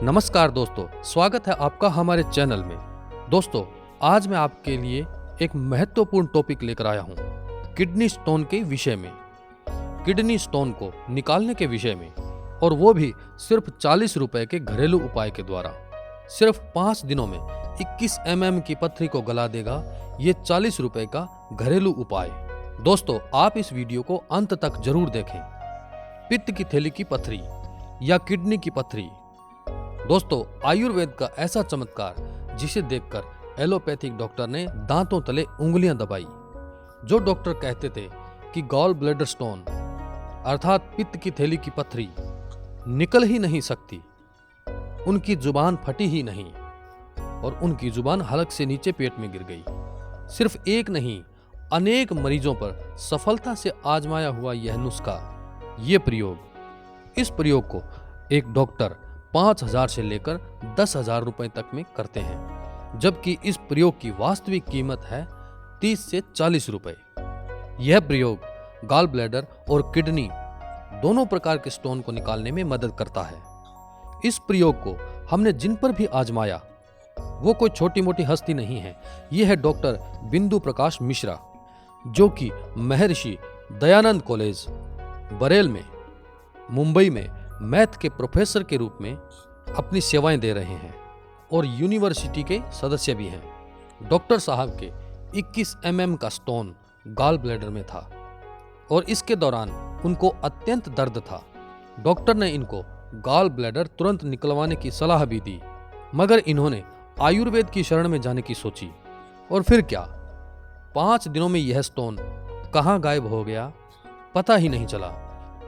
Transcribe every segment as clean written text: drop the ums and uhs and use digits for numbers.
नमस्कार दोस्तों, स्वागत है आपका हमारे चैनल में। दोस्तों, आज मैं आपके लिए एक महत्वपूर्ण टॉपिक लेकर आया हूं, किडनी स्टोन के विषय में। किडनी स्टोन को निकालने के विषय में, और वो भी सिर्फ 40 रुपए के घरेलू उपाय के द्वारा। सिर्फ 5 दिनों में 21 mm की पथरी को गला देगा ये 40 रुपए का घरेलू उपाय। दोस्तों, आप इस वीडियो को अंत तक जरूर देखें। पित्त की थैली की पथरी या किडनी की पथरी। दोस्तों, आयुर्वेद का ऐसा चमत्कार जिसे देखकर एलोपैथिक डॉक्टर ने दांतों तले उंगलियां दबाई। जो डॉक्टर कहते थे कि गॉल ब्लैडर स्टोन अर्थात पित्त की थैली की पथरी निकल ही नहीं सकती, उनकी जुबान फटी ही नहीं और उनकी जुबान हलक से नीचे पेट में गिर गई। सिर्फ एक नहीं, अनेक मरीजों पर सफलता से आजमाया हुआ यह नुस्खा, ये प्रयोग, इस प्रयोग को एक डॉक्टर 5,000 से लेकर 10,000 रुपए तक में करते हैं, जबकि इस प्रयोग की वास्तविक कीमत है 30 से 40 रुपए। यह प्रयोग गॉल ब्लैडर और किडनी दोनों प्रकार के स्टोन को निकालने में मदद करता है। इस प्रयोग को हमने जिन पर भी आजमाया वो कोई छोटी मोटी हस्ती नहीं है। यह है डॉक्टर बिंदु प्रकाश मिश्रा, जो कि महर्षि दयानंद कॉलेज बरेल में मुंबई में मैथ के प्रोफेसर के रूप में अपनी सेवाएं दे रहे हैं और यूनिवर्सिटी के सदस्य भी हैं। डॉक्टर साहब के 21 mm का स्टोन गॉल ब्लैडर में था और इसके दौरान उनको अत्यंत दर्द था। डॉक्टर ने इनको गॉल ब्लैडर तुरंत निकलवाने की सलाह भी दी, मगर इन्होंने आयुर्वेद की शरण में जाने की सोची। और फिर क्या, 5 दिनों में यह स्टोन कहाँ गायब हो गया, पता ही नहीं चला।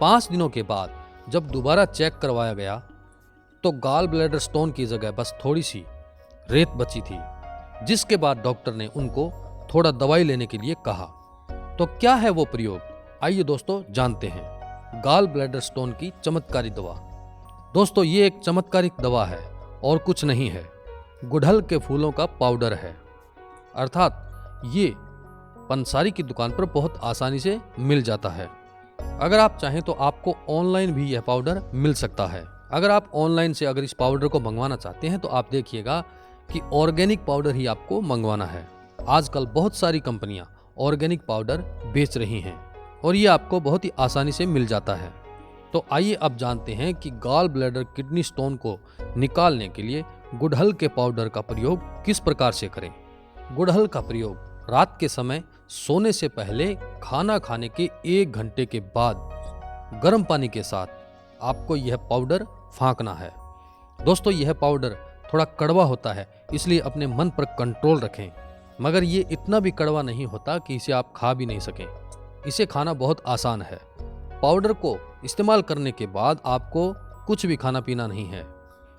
5 दिनों के बाद जब दोबारा चेक करवाया गया तो गॉल ब्लैडर स्टोन की जगह बस थोड़ी सी रेत बची थी, जिसके बाद डॉक्टर ने उनको थोड़ा दवाई लेने के लिए कहा। तो क्या है वो प्रयोग, आइए दोस्तों जानते हैं। गॉल ब्लैडर स्टोन की चमत्कारी दवा। दोस्तों, ये एक चमत्कारिक दवा है और कुछ नहीं है, गुड़हल के फूलों का पाउडर है। अर्थात ये पंसारी की दुकान पर बहुत आसानी से मिल जाता है। अगर आप चाहें तो आपको ऑनलाइन भी यह पाउडर मिल सकता है। अगर आप ऑनलाइन से इस पाउडर को मंगवाना चाहते हैं तो आप देखिएगा कि ऑर्गेनिक पाउडर ही आपको मंगवाना है। आजकल बहुत सारी कंपनियां ऑर्गेनिक पाउडर बेच रही हैं और ये आपको बहुत ही आसानी से मिल जाता है। तो आइए अब जानते हैं कि गॉल ब्लैडर किडनी स्टोन को निकालने के लिए गुड़हल के पाउडर का प्रयोग किस प्रकार से करें। गुड़हल का प्रयोग रात के समय सोने से पहले खाना खाने के 1 घंटे के बाद गर्म पानी के साथ आपको यह पाउडर फांकना है। दोस्तों, यह पाउडर थोड़ा कड़वा होता है, इसलिए अपने मन पर कंट्रोल रखें, मगर ये इतना भी कड़वा नहीं होता कि इसे आप खा भी नहीं सकें। इसे खाना बहुत आसान है। पाउडर को इस्तेमाल करने के बाद आपको कुछ भी खाना पीना नहीं है।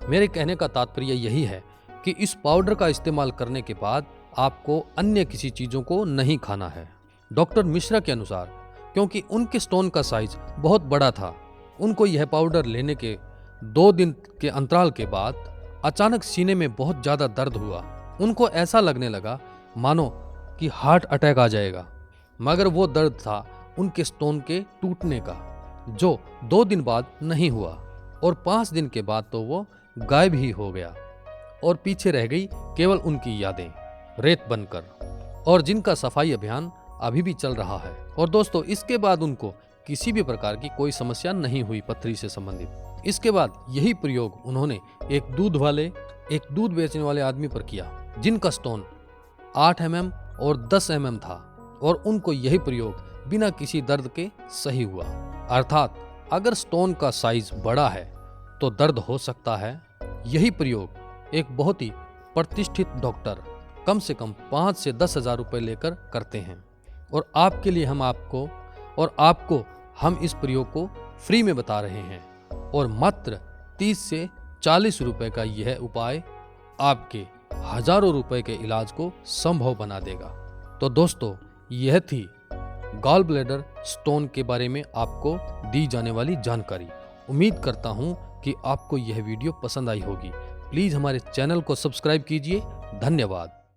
मेरे कहने का तात्पर्य यही है कि इस पाउडर का इस्तेमाल करने के बाद आपको अन्य किसी चीजों को नहीं खाना है। डॉक्टर मिश्रा के अनुसार, क्योंकि उनके स्टोन का साइज बहुत बड़ा था, उनको यह पाउडर लेने के 2 दिन के अंतराल के बाद अचानक सीने में बहुत ज्यादा दर्द हुआ। उनको ऐसा लगने लगा मानो कि हार्ट अटैक आ जाएगा, मगर वो दर्द था उनके स्टोन के टूटने का, जो 2 दिन बाद नहीं हुआ और 5 दिन के बाद तो वो गायब ही हो गया और पीछे रह गई केवल उनकी यादें रेत बनकर, और जिनका सफाई अभियान अभी भी चल रहा है। और दोस्तों, इसके बाद उनको किसी भी प्रकार की कोई समस्या नहीं हुई पथरी से संबंधित। इसके बाद यही प्रयोग उन्होंने एक दूध बेचने वाले आदमी पर किया, जिनका स्टोन 8 mm और 10 mm था, और उनको यही प्रयोग बिना किसी दर्द के सही हुआ। अर्थात अगर स्टोन का साइज बड़ा है तो दर्द हो सकता है। यही प्रयोग एक बहुत ही प्रतिष्ठित डॉक्टर कम से कम 5 से 10,000 रुपए लेकर करते हैं, और आपके लिए आपको हम इस प्रयोग को फ्री में बता रहे हैं, और मात्र 30 से 40 रुपए का यह उपाय आपके हजारों रुपए के इलाज को संभव बना देगा। तो दोस्तों, यह थी गॉल ब्लैडर स्टोन के बारे में आपको दी जाने वाली जानकारी। उम्मीद करता हूं कि आपको यह वीडियो पसंद आई होगी। प्लीज हमारे चैनल को सब्सक्राइब कीजिए। धन्यवाद।